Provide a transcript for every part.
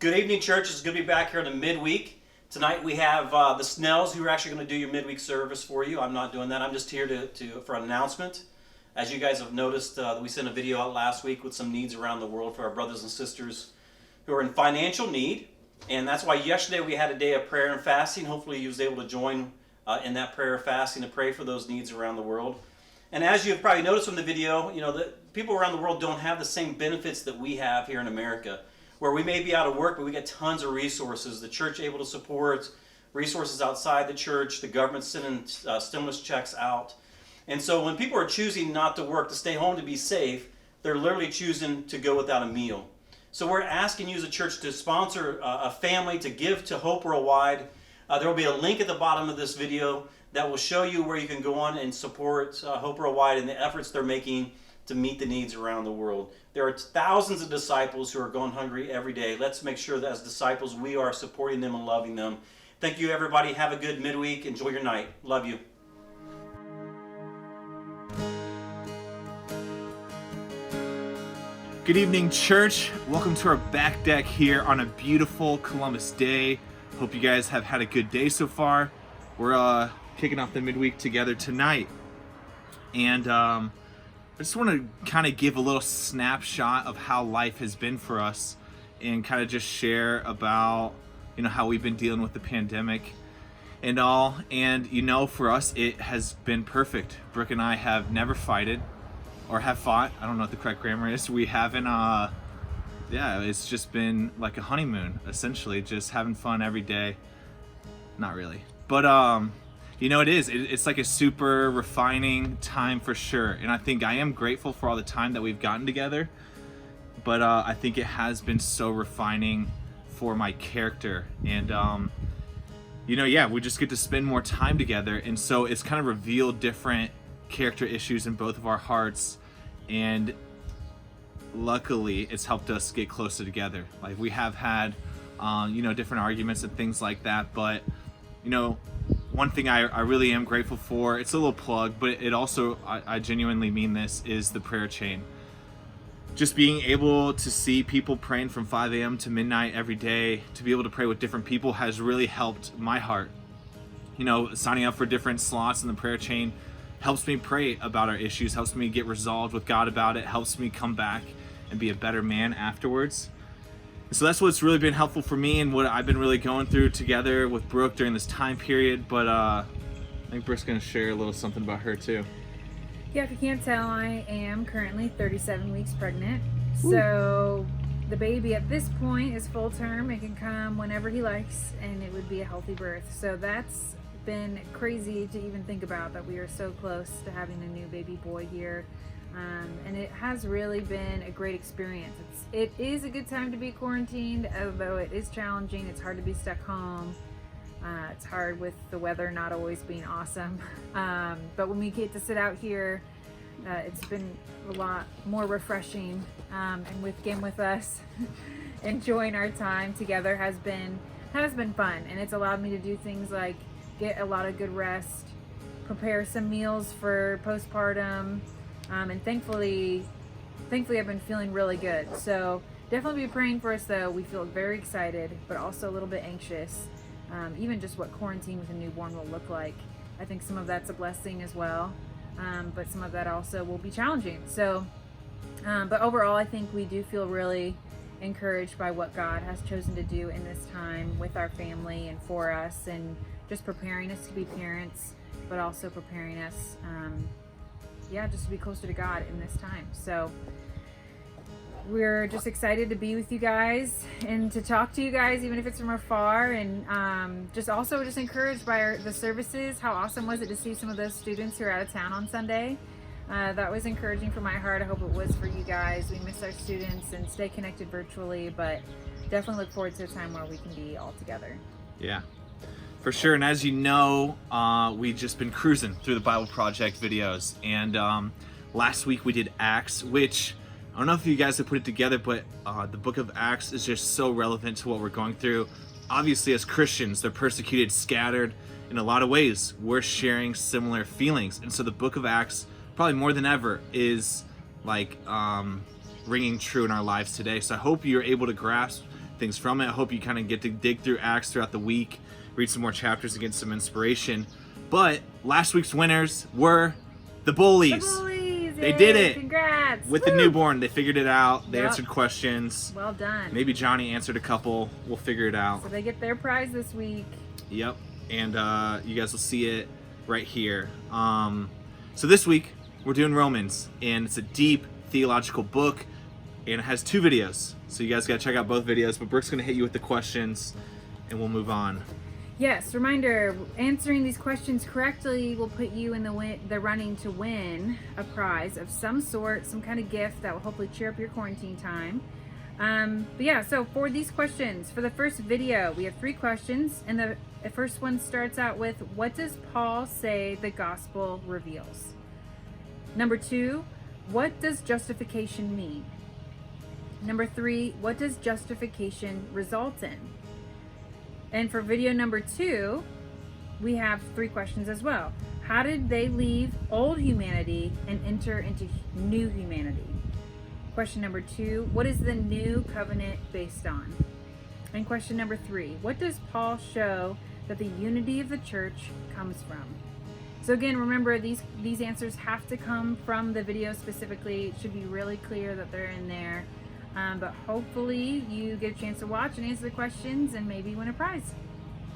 Good evening, church. It's good to be back here in the midweek. Tonight we have the Snells who are actually going to do your midweek service for you. I'm not doing that. I'm just here for an announcement. As you guys have noticed, we sent a video out last week with some needs around the world for our brothers and sisters who are in financial need. And that's why yesterday we had a day of prayer and fasting. Hopefully you was able to join in that prayer and fasting to pray for those needs around the world. And as you've probably noticed from the video, you know, the people around the world don't have the same benefits that we have here in America, where we may be out of work, but we get tons of resources. The church able to support, resources outside the church, the government sending stimulus checks out. And so when people are choosing not to work, to stay home to be safe, they're literally choosing to go without a meal. So we're asking you as a church to sponsor a family to give to Hope Worldwide. There will be a link at the bottom of this video that will show you where you can go on and support Hope Worldwide and the efforts they're making to meet the needs around the world. There are thousands of disciples who are going hungry every day. Let's make sure that as disciples we are supporting them and loving them. Thank you, everybody. Have a good midweek. Enjoy your night. Love you. Good evening, church. Welcome to our back deck here on a beautiful Columbus Day. Hope you guys have had a good day so far. We're kicking off the midweek together tonight. And I just want to kind of give a little snapshot of how life has been for us and kind of just share about, you know, how we've been dealing with the pandemic and all. And, you know, for us, it has been perfect. Brooke and I have never fighted or have fought. I don't know what the correct grammar is. We haven't, it's just been like a honeymoon, essentially, just having fun every day. Not really. But, you know, it's like a super refining time for sure. And I think I am grateful for all the time that we've gotten together. But I think it has been so refining for my character. And, you know, yeah, we just get to spend more time together. And so it's kind of revealed different character issues in both of our hearts. And luckily, it's helped us get closer together. Like, we have had, you know, different arguments and things like that. But, you know, one thing I really am grateful for, it's a little plug, but it also, I genuinely mean this, is the prayer chain. Just being able to see people praying from 5 a.m. to midnight every day, to be able to pray with different people has really helped my heart. You know, signing up for different slots in the prayer chain helps me pray about our issues, helps me get resolved with God about it, helps me come back and be a better man afterwards. So that's what's really been helpful for me and what I've been really going through together with Brooke during this time period. But I think Brooke's going to share a little something about her too. Yeah, if you can't tell, I am currently 37 weeks pregnant. Ooh. So the baby at this point is full term. It can come whenever he likes, and it would be a healthy birth. So that's been crazy to even think about, that we are so close to having a new baby boy here. And it has really been a great experience. It is a good time to be quarantined, although it is challenging. It's hard to be stuck home. It's hard with the weather not always being awesome. But when we get to sit out here, it's been a lot more refreshing. And with us, enjoying our time together has been fun. And it's allowed me to do things like get a lot of good rest, prepare some meals for postpartum. And thankfully I've been feeling really good. So definitely be praying for us, though. We feel very excited, but also a little bit anxious. Even just what quarantine with a newborn will look like. I think some of that's a blessing as well. But some of that also will be challenging. So, but overall, I think we do feel really encouraged by what God has chosen to do in this time with our family and for us, and just preparing us to be parents, but also preparing us, just to be closer to God in this time. So we're just excited to be with you guys and to talk to you guys, even if it's from afar, and just encouraged by the services. How awesome was it to see some of those students who are out of town on Sunday? That was encouraging for my heart. I hope it was for you guys. We miss our students and stay connected virtually, but definitely look forward to a time where we can be all together. Yeah, for sure. And as you know, we've just been cruising through the Bible Project videos. And last week we did Acts, which I don't know if you guys have put it together, but the book of Acts is just so relevant to what we're going through. Obviously, as Christians, they're persecuted, scattered. In a lot of ways, we're sharing similar feelings. And so the book of Acts, probably more than ever, is like ringing true in our lives today. So I hope you're able to grasp things from it. I hope you kind of get to dig through Acts throughout the week, read some more chapters, and get some inspiration. But last week's winners were the Bullies. The Bullies! They Yay, did it! Congrats! With Woo! the newborn, they figured it out. They Yep. answered questions. Well done. Maybe Johnny answered a couple. We'll figure it out. So they get their prize this week. Yep. And you guys will see it right here. So this week, we're doing Romans. And it's a deep theological book. And it has 2 videos. So you guys got to check out both videos. But Brooke's going to hit you with the questions. And we'll move on. Yes, reminder, answering these questions correctly will put you in the running to win a prize of some sort, some kind of gift that will hopefully cheer up your quarantine time. But yeah, so for these questions, for the first video, we have 3 questions. And the first one starts out with, what does Paul say the gospel reveals? Number 2, what does justification mean? Number 3, what does justification result in? And for video number 2, we have 3 questions as well. How did they leave old humanity and enter into new humanity? Question number 2, what is the new covenant based on? And question number 3, what does Paul show that the unity of the church comes from? So again, remember these answers have to come from the video specifically. It should be really clear that they're in there. But hopefully you get a chance to watch and answer the questions and maybe win a prize.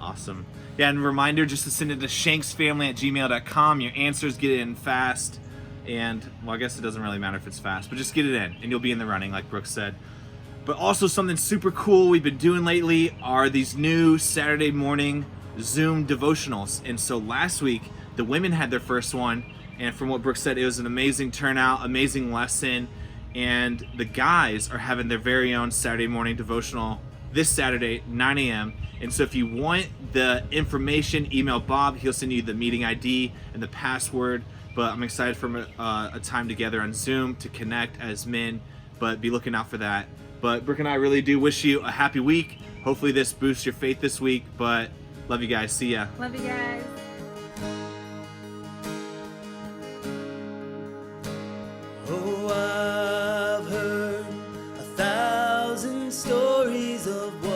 Awesome. Yeah, and reminder just to send it to shanksfamily@gmail.com. Your answers get in fast. And, well, I guess it doesn't really matter if it's fast, but just get it in and you'll be in the running, like Brooke said. But also something super cool we've been doing lately are these new Saturday morning Zoom devotionals. And so last week, the women had their first one. And from what Brooke said, it was an amazing turnout, amazing lesson. And the guys are having their very own Saturday morning devotional this Saturday, 9 a.m. And so if you want the information, email Bob. He'll send you the meeting ID and the password. But I'm excited for a time together on Zoom to connect as men. But be looking out for that. But Brooke and I really do wish you a happy week. Hopefully this boosts your faith this week. But love you guys. See ya. Love you guys. Oh, I've heard 1,000 stories of what